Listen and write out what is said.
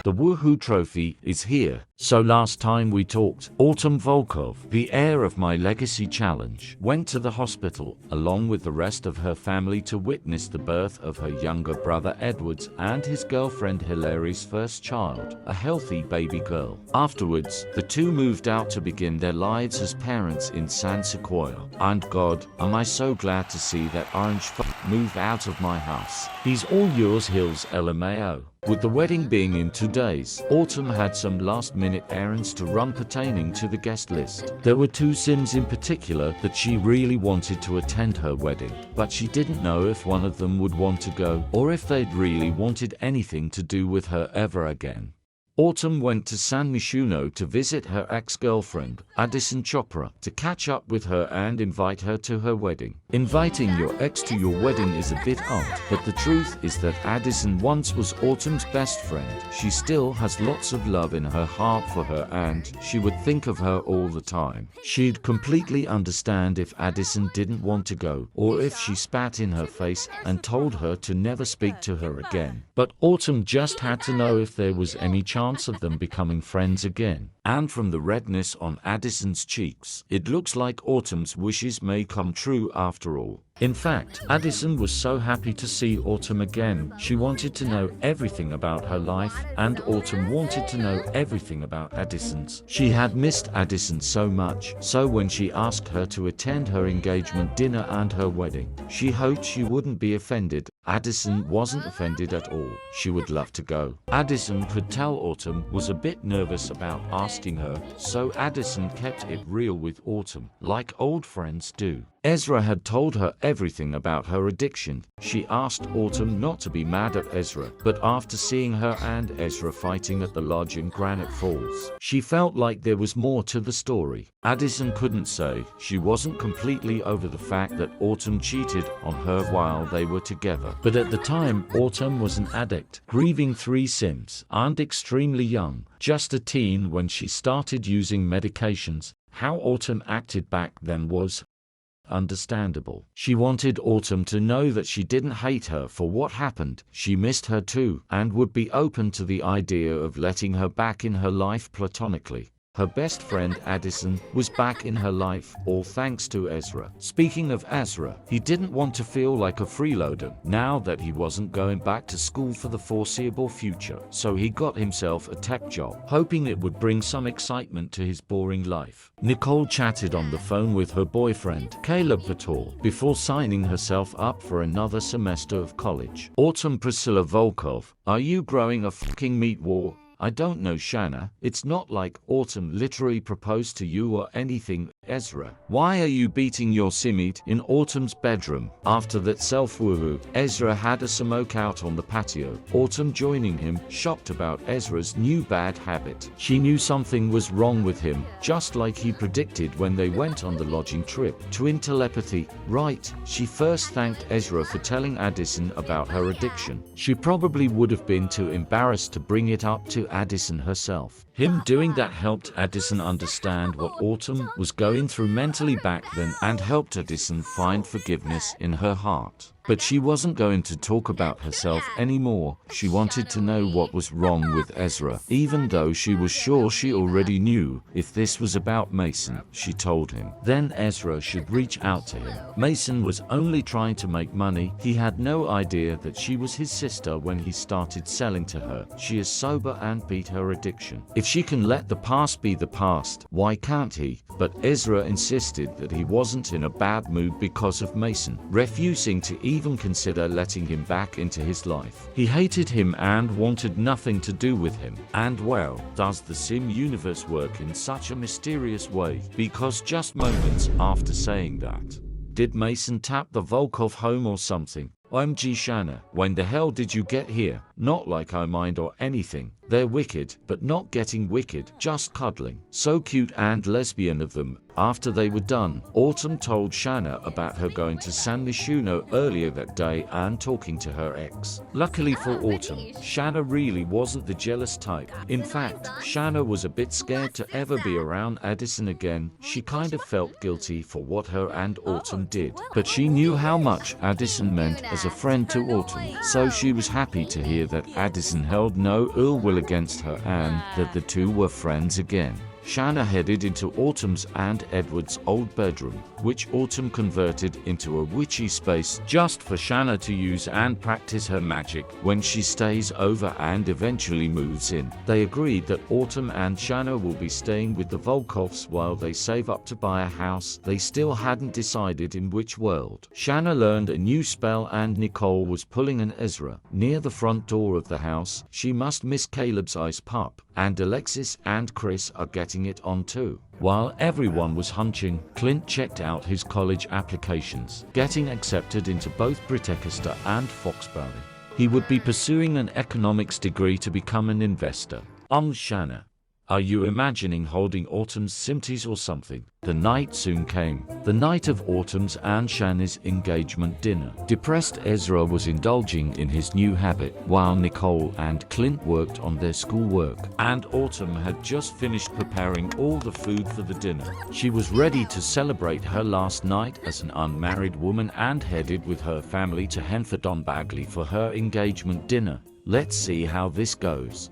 The woohoo trophy is here. So last time we talked, Autumn Volkov, the heir of my legacy challenge, went to the hospital along with the rest of her family to witness the birth of her younger brother Edwards and his girlfriend Hilary's first child, a healthy baby girl. Afterwards, the two moved out to begin their lives as parents in San Sequoia. And God, am I so glad to see that orange move out of my house. He's all yours, Hills LMAO. With the wedding being in 2 days, Autumn had some last-minute errands to run pertaining to the guest list. There were 2 Sims in particular that she really wanted to attend her wedding, but she didn't know if one of them would want to go, or if they'd really wanted anything to do with her ever again. Autumn went to San Myshuno to visit her ex-girlfriend, Addison Chopra, to catch up with her and invite her to her wedding. Inviting your ex to your wedding is a bit odd, but the truth is that Addison once was Autumn's best friend. She still has lots of love in her heart for her and she would think of her all the time. She'd completely understand if Addison didn't want to go, or if she spat in her face and told her to never speak to her again. But Autumn just had to know if there was any chance of them becoming friends again. And from the redness on Addison's cheeks, it looks like Autumn's wishes may come true after all. In fact, Addison was so happy to see Autumn again. She wanted to know everything about her life, and Autumn wanted to know everything about Addison's. She had missed Addison so much, so when she asked her to attend her engagement dinner and her wedding, she hoped she wouldn't be offended. Addison wasn't offended at all. She would love to go. Addison could tell Autumn was a bit nervous about asking her, so Addison kept it real with Autumn, like old friends do. Ezra had told her everything about her addiction. She asked Autumn not to be mad at Ezra, but after seeing her and Ezra fighting at the lodge in Granite Falls, she felt like there was more to the story. Addison couldn't say she wasn't completely over the fact that Autumn cheated on her while they were together. But at the time, Autumn was an addict, grieving 3 Sims, and extremely young, just a teen when she started using medications. How Autumn acted back then was understandable. She wanted Autumn to know that she didn't hate her for what happened. She missed her too, and would be open to the idea of letting her back in her life platonically. Her best friend Addison was back in her life, all thanks to Ezra. Speaking of Ezra, he didn't want to feel like a freeloader now that he wasn't going back to school for the foreseeable future, so he got himself a tech job, hoping it would bring some excitement to his boring life. Nicole chatted on the phone with her boyfriend, Caleb Vitor, before signing herself up for another semester of college. Autumn Priscilla Volkov, are you growing a fucking meat war? I don't know, Shanna. It's not like Autumn literally proposed to you or anything, Ezra. Why are you beating your simmeat in Autumn's bedroom? After that self-woohoo, Ezra had a smoke out on the patio, Autumn joining him, shocked about Ezra's new bad habit. She knew something was wrong with him, just like he predicted when they went on the lodging trip. Twin telepathy, right? She first thanked Ezra for telling Addison about her addiction. She probably would have been too embarrassed to bring it up to Addison herself. Him doing that helped Addison understand what Autumn was going through mentally back then and helped Addison find forgiveness in her heart. But she wasn't going to talk about herself anymore. She wanted to know what was wrong with Ezra, even though she was sure she already knew. If this was about Mason, she told him, then Ezra should reach out to him. Mason was only trying to make money. He had no idea that she was his sister when he started selling to her. She is sober and beat her addiction. If she can let the past be the past, why can't he? But Ezra insisted that he wasn't in a bad mood because of Mason, refusing to even consider letting him back into his life. He hated him and wanted nothing to do with him. And well, does the Sim universe work in such a mysterious way? Because just moments after saying that, did Mason tap the Volkov home or something? OMG Shanna, when the hell did you get here? Not like I mind or anything. They're wicked, but not getting wicked, just cuddling. So cute and lesbian of them. After they were done, Autumn told Shanna about her going to San Myshuno earlier that day and talking to her ex. Luckily for Autumn, Shanna really wasn't the jealous type. In fact, Shanna was a bit scared to ever be around Addison again. She kind of felt guilty for what her and Autumn did. But she knew how much Addison meant as a friend to Autumn, so she was happy to hear clear that Addison held no ill will against her and that the two were friends again. Shanna headed into Autumn's and Edward's old bedroom, which Autumn converted into a witchy space just for Shanna to use and practice her magic when she stays over and eventually moves in. They agreed that Autumn and Shanna will be staying with the Volkovs while they save up to buy a house. They still hadn't decided in which world. Shanna learned a new spell and Nicole was pulling an Ezra near the front door of the house. She must miss Caleb's ice pup, and Alexis and Chris are getting it on too. While everyone was hunching, Clint checked out his college applications, getting accepted into both Britannica and Foxbury. He would be pursuing an economics degree to become an investor. Shanna, are you imagining holding Autumn's sympathies or something? The night soon came, the night of Autumn's and Shanna's engagement dinner. Depressed Ezra was indulging in his new habit, while Nicole and Clint worked on their schoolwork, and Autumn had just finished preparing all the food for the dinner. She was ready to celebrate her last night as an unmarried woman and headed with her family to Henford-on-Bagley for her engagement dinner. Let's see how this goes.